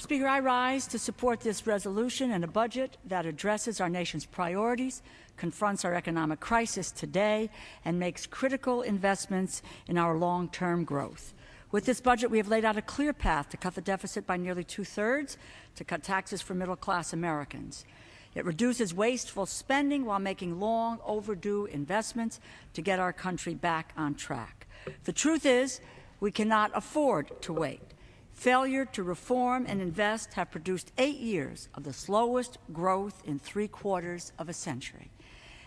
Speaker, I rise to support this resolution and a budget that addresses our nation's priorities, confronts our economic crisis today, and makes critical investments in our long-term growth. With this budget, we have laid out a clear path to cut the deficit by nearly 2/3, to cut taxes for middle-class Americans. It reduces wasteful spending while making long overdue investments to get our country back on track. The truth is, we cannot afford to wait. Failure to reform and invest have produced 8 years of the slowest growth in 3/4 of a century.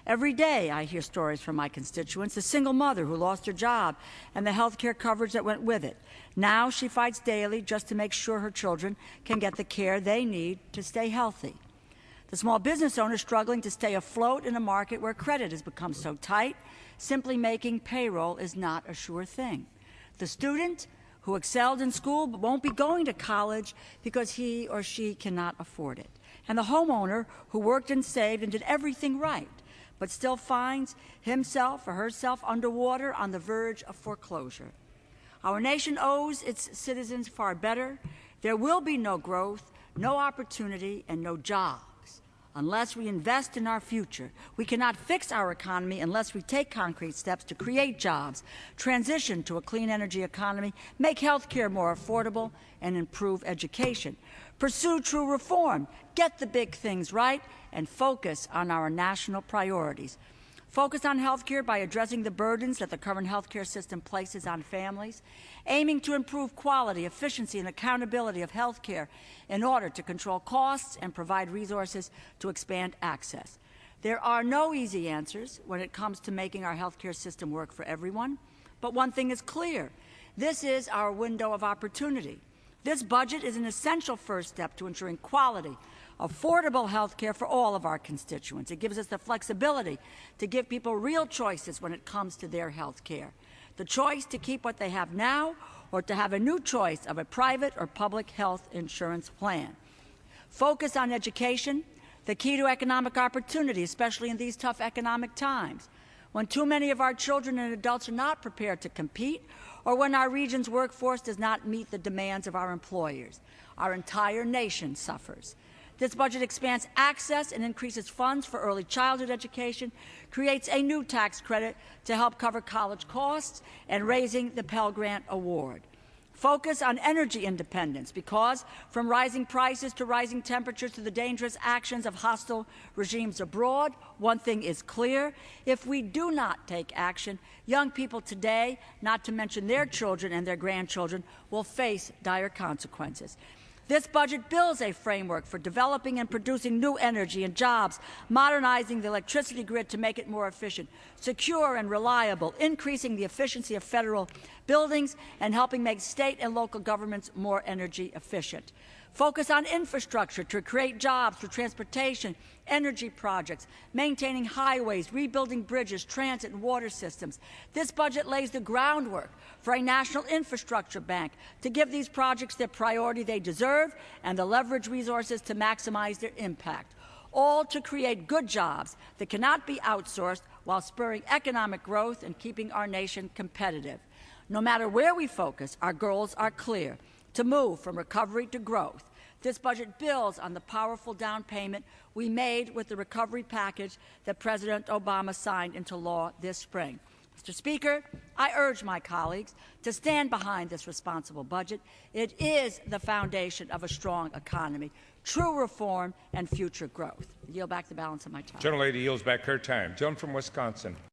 Every day I hear stories from my constituents, a single mother who lost her job and the health care coverage that went with it. Now she fights daily just to make sure her children can get the care they need to stay healthy. The small business owner struggling to stay afloat in a market where credit has become so tight, simply making payroll is not a sure thing. The student who excelled in school but won't be going to college because he or she cannot afford it. And the homeowner who worked and saved and did everything right, but still finds himself or herself underwater on the verge of foreclosure. Our nation owes its citizens far better. There will be no growth, no opportunity, and no jobs unless we invest in our future. We cannot fix our economy unless we take concrete steps to create jobs, transition to a clean energy economy, make health care more affordable, and improve education. Pursue true reform, get the big things right, and focus on our national priorities. Focus on health care by addressing the burdens that the current health care system places on families, aiming to improve quality, efficiency, and accountability of health care in order to control costs and provide resources to expand access. There are no easy answers when it comes to making our health care system work for everyone, but one thing is clear. This is our window of opportunity. This budget is an essential first step to ensuring quality, affordable health care for all of our constituents. It gives us the flexibility to give people real choices when it comes to their health care. The choice to keep what they have now or to have a new choice of a private or public health insurance plan. Focus on education, the key to economic opportunity, especially in these tough economic times. When too many of our children and adults are not prepared to compete, or when our region's workforce does not meet the demands of our employers, our entire nation suffers. This budget expands access and increases funds for early childhood education, creates a new tax credit to help cover college costs, and raising the Pell Grant Award. Focus on energy independence because from rising prices to rising temperatures to the dangerous actions of hostile regimes abroad, one thing is clear. If we do not take action, young people today, not to mention their children and their grandchildren, will face dire consequences. This budget builds a framework for developing and producing new energy and jobs, modernizing the electricity grid to make it more efficient, secure and reliable, increasing the efficiency of federal buildings, and helping make state and local governments more energy efficient. Focus on infrastructure to create jobs through transportation, energy projects, maintaining highways, rebuilding bridges, transit, and water systems. This budget lays the groundwork for a national infrastructure bank to give these projects the priority they deserve and the leverage resources to maximize their impact, all to create good jobs that cannot be outsourced while spurring economic growth and keeping our nation competitive. No matter where we focus, our goals are clear: to move from recovery to growth. This budget builds on the powerful down payment we made with the recovery package that President Obama signed into law this spring. Mr. Speaker, I urge my colleagues to stand behind this responsible budget. It is the foundation of a strong economy, true reform, and future growth. I yield back the balance of my time. Gentlelady yields back her time. Gentleman from Wisconsin.